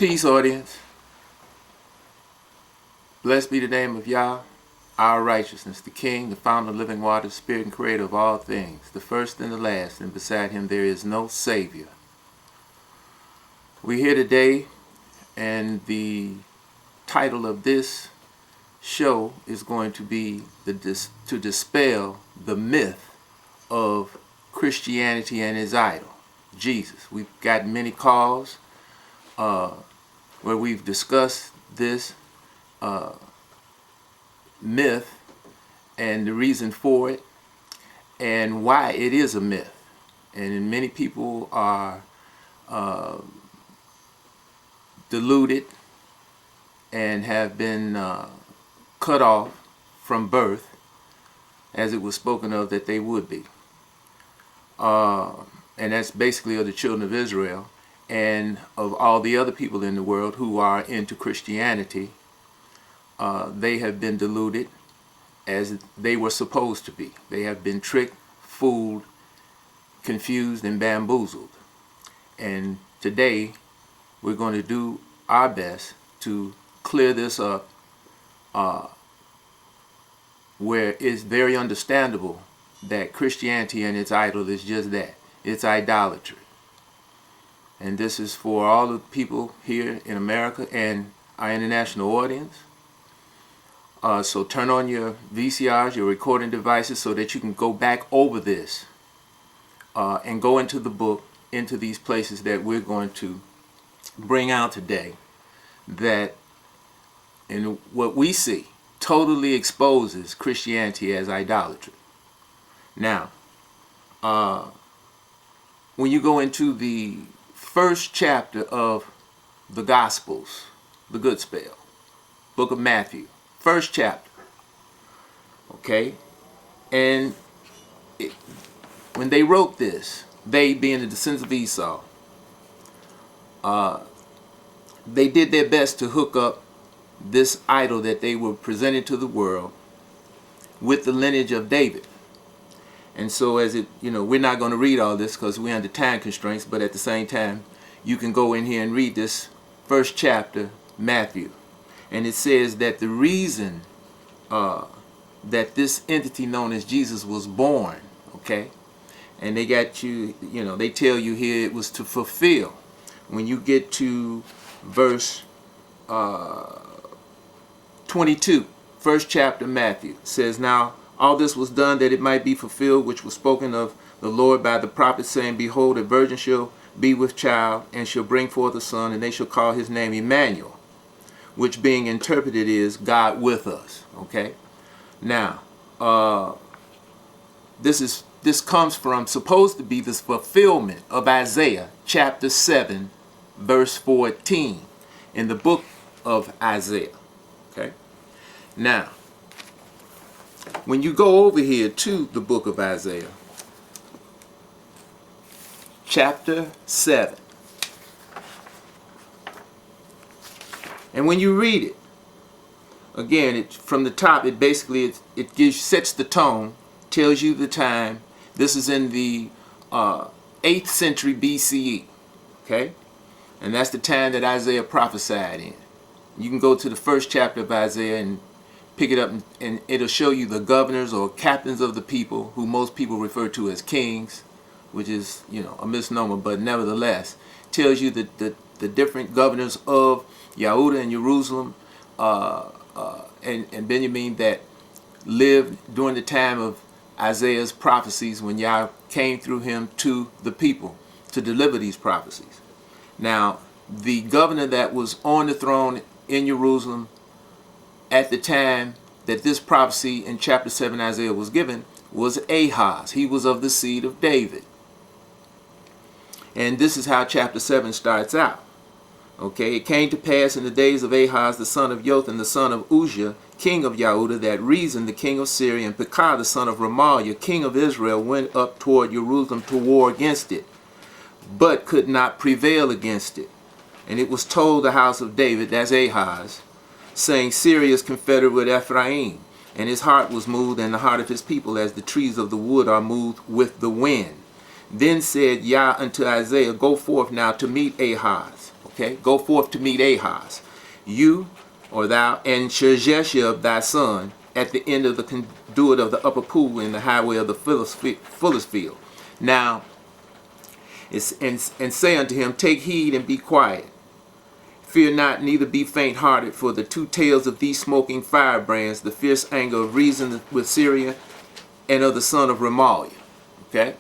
Peace, audience. Blessed be the name of Yah, our righteousness, the King, the founder of living water, spirit and creator of all things, the first and the last, and beside him there is no Savior. We're here today, and the title of this show is going to be to dispel the myth of Christianity and its idol, Jesus. We've got many calls where we've discussed this myth and the reason for it and why it is a myth. And many people are deluded and have been cut off from birth, as it was spoken of that they would be. And that's basically of the children of Israel and of all the other people in the world who are into Christianity. They have been deluded as they were supposed to be. They have been tricked, fooled, confused, and bamboozled. And today we're going to do our best to clear this up where it's very understandable that Christianity and its idol is just that. It's idolatry. And this is for all the people here in America and our international audience. So turn on your VCRs, your recording devices, so that you can go back over this and go into the book, into these places that we're going to bring out today, that in what we see totally exposes Christianity as idolatry. Now, when you go into the first chapter of the Gospels, the good spell, book of Matthew, first chapter, okay, and when they wrote this, they being the descendants of Esau, they did their best to hook up this idol that they were presenting to the world with the lineage of David. And so as it, we're not going to read all this because we're under time constraints, but at the same time, you can go in here and read this first chapter, Matthew. And it says that the reason that this entity known as Jesus was born, okay, and they got you, they tell you here it was to fulfill. When you get to verse 22, first chapter, Matthew, says, "Now all this was done that it might be fulfilled, which was spoken of the Lord by the prophet, saying, Behold, a virgin shall be with child, and shall bring forth a son, and they shall call his name Emmanuel," which being interpreted is God with us. Okay. Now, this comes from, supposed to be this fulfillment of Isaiah chapter 7, verse 14 in the book of Isaiah. Okay. Now, when you go over here to the book of Isaiah, chapter 7, and when you read it, again, from the top, it basically sets the tone, tells you the time. This is in the 8th century BCE, okay? And that's the time that Isaiah prophesied in. You can go to the first chapter of Isaiah and pick it up, and it'll show you the governors or captains of the people, who most people refer to as kings, which is, a misnomer, but nevertheless, tells you the different governors of Yehuda and Jerusalem and Benjamin that lived during the time of Isaiah's prophecies, when Yah came through him to the people to deliver these prophecies. Now, the governor that was on the throne in Jerusalem at the time that this prophecy in chapter 7 Isaiah was given was Ahaz. He was of the seed of David. And this is how chapter 7 starts out. Okay, "It came to pass in the days of Ahaz, the son of Jotham, the son of Uzziah, king of Yehuda, that Rezin, the king of Syria, and Pekah, the son of Remaliah, king of Israel, went up toward Jerusalem to war against it, but could not prevail against it. And it was told the house of David," that's Ahaz, saying, "Syria is confederate with Ephraim. And his heart was moved, and the heart of his people, as the trees of the wood are moved with the wind. Then said Yah unto Isaiah, Go forth now to meet Ahaz." Okay, go forth to meet Ahaz, you or thou, and Shejeshab thy son, at the end of the conduit of the upper pool in the highway of the fuller's field. Now, and say unto him, take heed and be quiet. Fear not, neither be faint-hearted, for the two tails of these smoking firebrands, the fierce anger of reason with Syria and of the son of Remaliah. Okay?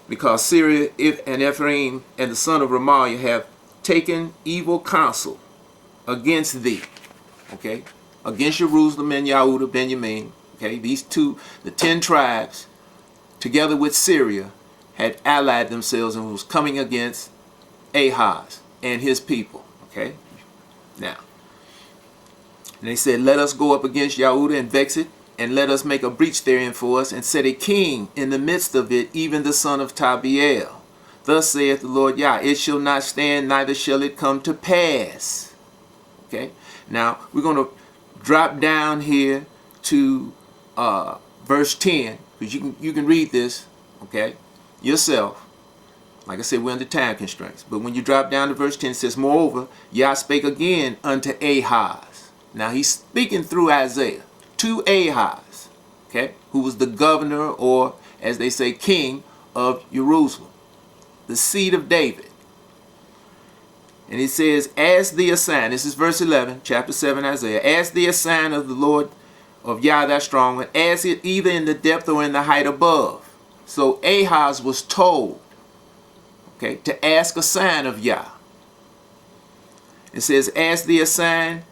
Because Syria and Ephraim and the son of Remaliah have taken evil counsel against thee. Okay? Against Jerusalem and Yehudah, Benjamin. Okay? These two, the 10 tribes, together with Syria, had allied themselves and was coming against Ahaz and his people. Okay? Now, and they said, let us go up against Yehudah and vex it, and let us make a breach therein for us, and set a king in the midst of it, even the son of Tabiel. Thus saith the Lord Yah, it shall not stand, neither shall it come to pass. Okay? Now, we're going to drop down here to verse 10, because you can read this, okay, yourself. Like I said, we're under time constraints. But when you drop down to verse 10, it says, moreover, Yah spake again unto Ahaz. Now he's speaking through Isaiah to Ahaz, okay, who was the governor, or as they say, king of Jerusalem, the seed of David. And it says, as the assign, this is verse 11, chapter 7, Isaiah, as the assign of the Lord of Yah thy strong one, as it either in the depth or in the height above. So Ahaz was told, okay, to ask a sign of Yah. It says, as the assign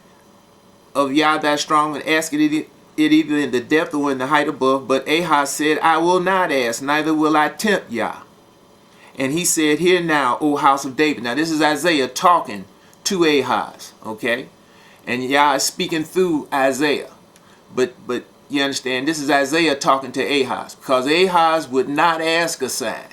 of Yah thy strong one, ask it either in the depth or in the height above. But Ahaz said, I will not ask, neither will I tempt Yah. And he said, hear now, O house of David. Now this is Isaiah talking to Ahaz, okay? And Yah is speaking through Isaiah. But you understand, this is Isaiah talking to Ahaz, because Ahaz would not ask a sign.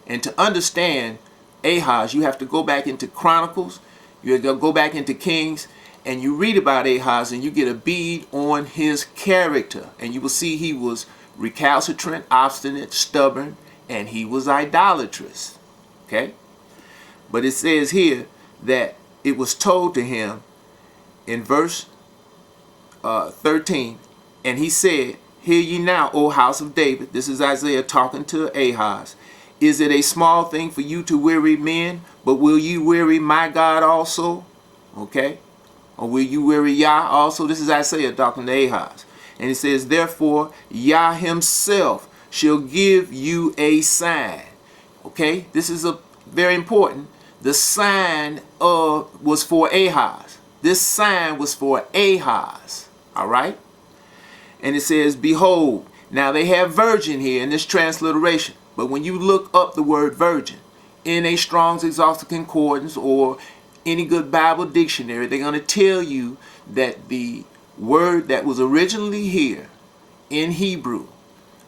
And to understand Ahaz, you have to go back into Chronicles, you have to go back into Kings, and you read about Ahaz, and you get a bead on his character. And you will see he was recalcitrant, obstinate, stubborn, and he was idolatrous. Okay? But it says here that it was told to him in verse 13, and he said, hear ye now, O house of David. This is Isaiah talking to Ahaz. Is it a small thing for you to weary men, but will you weary my God also? Okay? Or will you weary Yah also? This is Isaiah talking to Ahaz. And it says, therefore, Yah himself shall give you a sign. Okay? This is a very important. The sign was for Ahaz. This sign was for Ahaz. All right? And it says, behold. Now they have virgin here in this transliteration. But when you look up the word virgin in a Strong's Exhaustive Concordance or any good Bible dictionary, they're going to tell you that the word that was originally here in Hebrew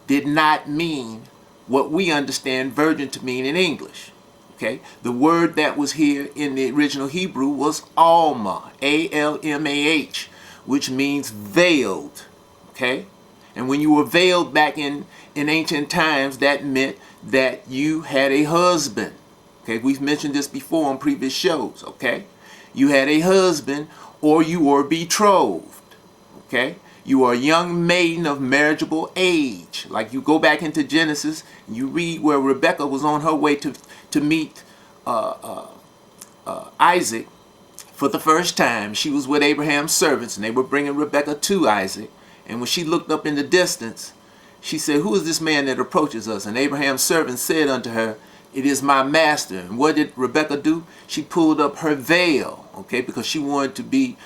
did not mean what we understand virgin to mean in English. Okay? The word that was here in the original Hebrew was Almah, A-L-M-A-H, which means veiled. Okay? And when you were veiled back in ancient times, that meant that you had a husband. Okay, we've mentioned this before on previous shows. Okay, you had a husband, or you were betrothed. Okay, you are a young maiden of marriageable age. Like you go back into Genesis, you read where Rebekah was on her way to meet Isaac for the first time. She was with Abraham's servants, and they were bringing Rebekah to Isaac. And when she looked up in the distance, she said, who is this man that approaches us? And Abraham's servant said unto her, it is my master. And what did Rebekah do? She pulled up her veil, okay, because she wanted to be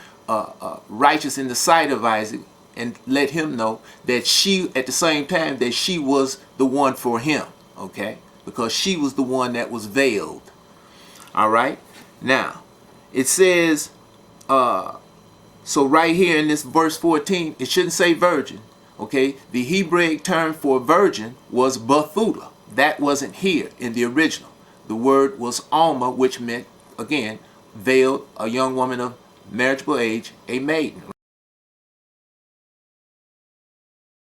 righteous in the sight of Isaac and let him know that she, at the same time, that she was the one for him, okay, because she was the one that was veiled. All right. Now, it says, so right here in this verse 14, it shouldn't say virgin. Okay, the Hebraic term for virgin was Bethulah. That wasn't here in the original. The word was Alma, which meant, again, veiled, a young woman of marriageable age, a maiden.